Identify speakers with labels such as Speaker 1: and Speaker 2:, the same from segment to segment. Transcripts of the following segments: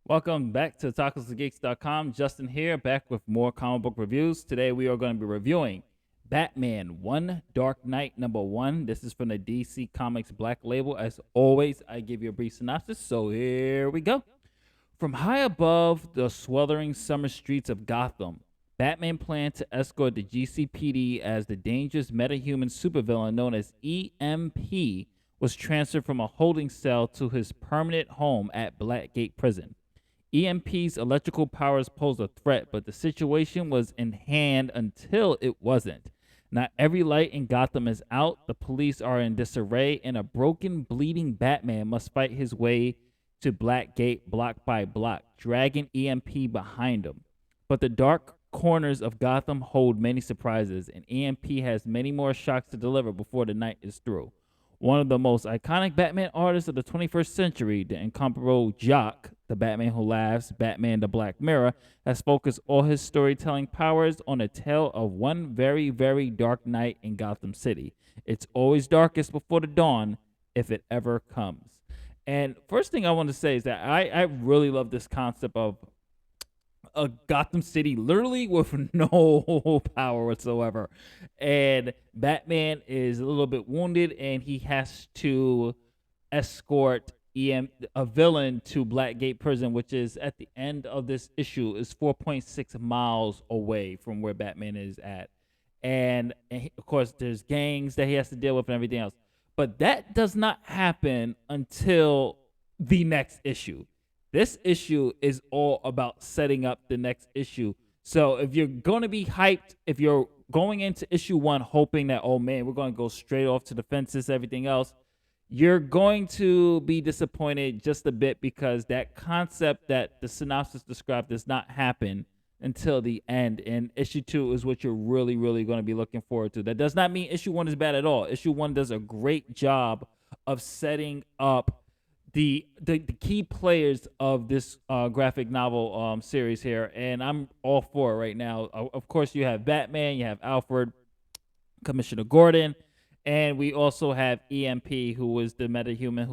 Speaker 1: Welcome back to TacosandGeeks.com. Justin here, back with more comic book reviews. Today we are going to be reviewing Batman 1 Dark Knight #1. This is from the DC Comics Black Label. As always, I give you a brief synopsis, so here we go. From high above the sweltering summer streets of Gotham, Batman planned to escort the GCPD as the dangerous metahuman supervillain known as E.M.P. was transferred from a holding cell to his permanent home at Blackgate Prison. E.M.P.'s electrical powers posed a threat, but the situation was in hand until it wasn't. Not every light in Gotham is out, the police are in disarray, and a broken, bleeding Batman must fight his way to Blackgate block by block, dragging E.M.P. behind him. But the dark corners of Gotham hold many surprises, and E.M.P. has many more shocks to deliver before the night is through. One of the most iconic Batman artists of the 21st century, the incomparable Jock, the Batman who laughs, Batman the Black Mirror, has focused all his storytelling powers on a tale of one very, very dark night in Gotham City. It's always darkest before the dawn, if it ever comes. And first thing I want to say is that I really love this concept of a Gotham City literally with no power whatsoever. And Batman is a little bit wounded and he has to escort a villain to Blackgate Prison, which is at the end of this issue is 4.6 miles away from where Batman is at. And of course there's gangs that he has to deal with and everything else. But that does not happen until the next issue. This issue is all about setting up the next issue. So if you're going to be hyped, if you're going into issue 1 hoping that, oh man, we're going to go straight off to the fences, everything else, you're going to be disappointed just a bit because that concept that the synopsis described does not happen until the end. And issue 2 is what you're really, really going to be looking forward to. That does not mean issue 1 is bad at all. Issue 1 does a great job of setting up the key players of this graphic novel series here, and I'm all for it right now. Of course, you have Batman, you have Alfred, Commissioner Gordon, and we also have EMP, who is the metahuman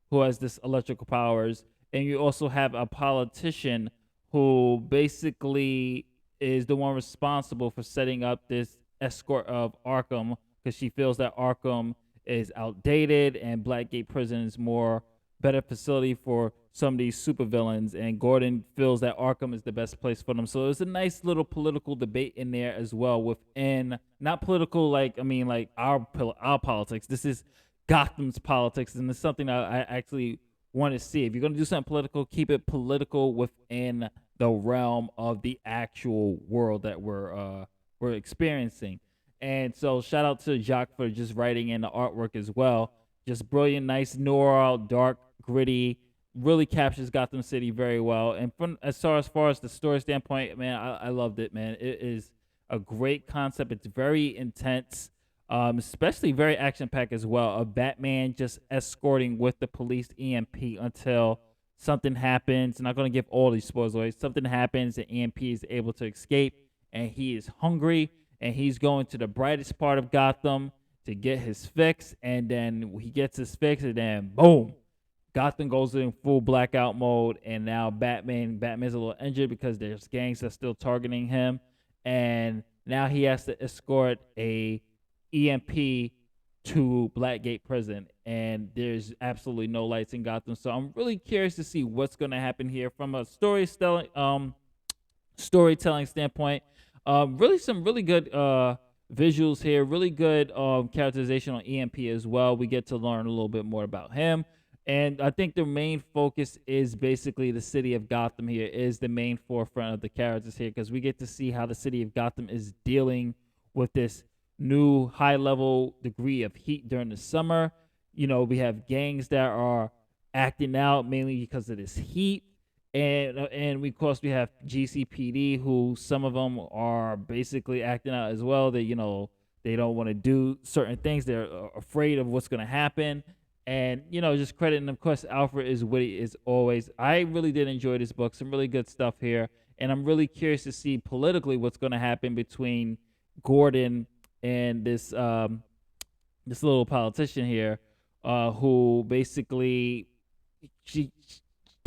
Speaker 1: who has this electrical powers, and you also have a politician who basically is the one responsible for setting up this escort of Arkham because she feels that Arkham is outdated and Blackgate Prison is more better facility for some of these supervillains, and Gordon feels that Arkham is the best place for them. So there's a nice little political debate in there as well within, not political like I mean like our politics. This is Gotham's politics, and it's something that I actually want to see. If you're going to do something political, keep it political within the realm of the actual world that we're experiencing. And so shout out to Jock for just writing in the artwork as well. Just brilliant, nice, noir, dark, gritty. Really captures Gotham City very well. And from as far as the story standpoint, man, I loved it, man. It is a great concept. It's very intense, especially very action packed as well. Of Batman just escorting with the police EMP until something happens. I'm not going to give all these spoilers away. Something happens and EMP is able to escape, and he is hungry, and he's going to the brightest part of Gotham to get his fix, and then he gets his fix, and then boom, Gotham goes in full blackout mode, and now Batman's a little injured because there's gangs that's still targeting him, and now he has to escort a EMP to Blackgate Prison, and there's absolutely no lights in Gotham. So I'm really curious to see what's going to happen here from a storytelling standpoint. Really some really good visuals here, really good characterization on EMP as well. We get to learn a little bit more about him. And I think the main focus is basically the city of Gotham here is the main forefront of the characters here, because we get to see how the city of Gotham is dealing with this new high level degree of heat during the summer. You know, we have gangs that are acting out mainly because of this heat. And we, of course, we have GCPD, who some of them are basically acting out as well. They, you know, they don't want to do certain things. They're afraid of what's going to happen. And, you know, just crediting, of course, Alfred is witty as always. I really did enjoy this book. Some really good stuff here. And I'm really curious to see politically what's going to happen between Gordon and this little politician here, who basically she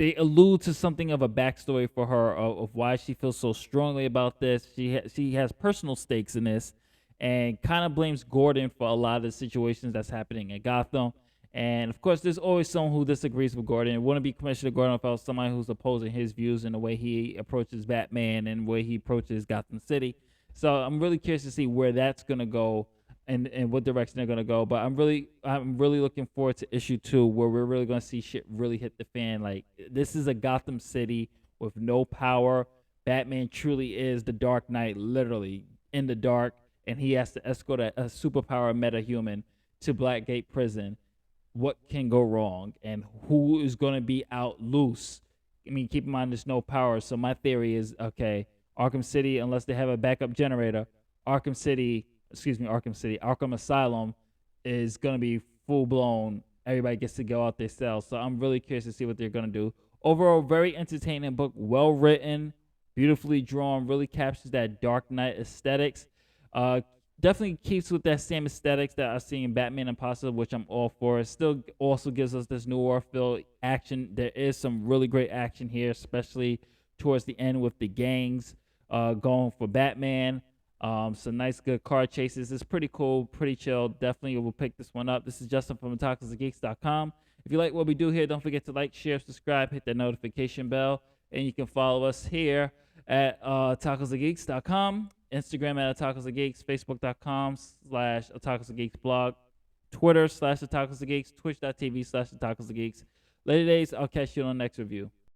Speaker 1: they allude to something of a backstory for her of why she feels so strongly about this. She has personal stakes in this, and kind of blames Gordon for a lot of the situations that's happening in Gotham. And of course, there's always someone who disagrees with Gordon. It wouldn't be Commissioner Gordon without somebody who's opposing his views and the way he approaches Batman and the way he approaches Gotham City. So I'm really curious to see where that's gonna go and what direction they're gonna go. But I'm really looking forward to issue 2, where we're really gonna see shit really hit the fan. Like, this is a Gotham City with no power. Batman truly is the Dark Knight, literally in the dark, and he has to escort a superpower metahuman to Blackgate Prison. What can go wrong, and who is going to be out loose? I mean, keep in mind there's no power. So my theory is, okay, Arkham City, unless they have a backup generator, Arkham Asylum is going to be full blown. Everybody gets to go out their cells. So I'm really curious to see what they're going to do. Overall, very entertaining book, well written, beautifully drawn, really captures that Dark Knight aesthetics. Definitely keeps with that same aesthetics that I see in Batman Impossible, which I'm all for. It still also gives us this noir feel action. There is some really great action here, especially towards the end with the gangs going for Batman. Some nice, good car chases. It's pretty cool, pretty chill. Definitely will pick this one up. This is Justin from metahuman.com. If you like what we do here, don't forget to like, share, subscribe, hit that notification bell, and you can follow us here at tacosandgeeks.com. Instagram at Tacos of Geeks, Facebook.com/Tacos of Geeks blog, Twitter /Tacos of Geeks, Twitch.tv /Tacos of Geeks. Later days, I'll catch you on the next review.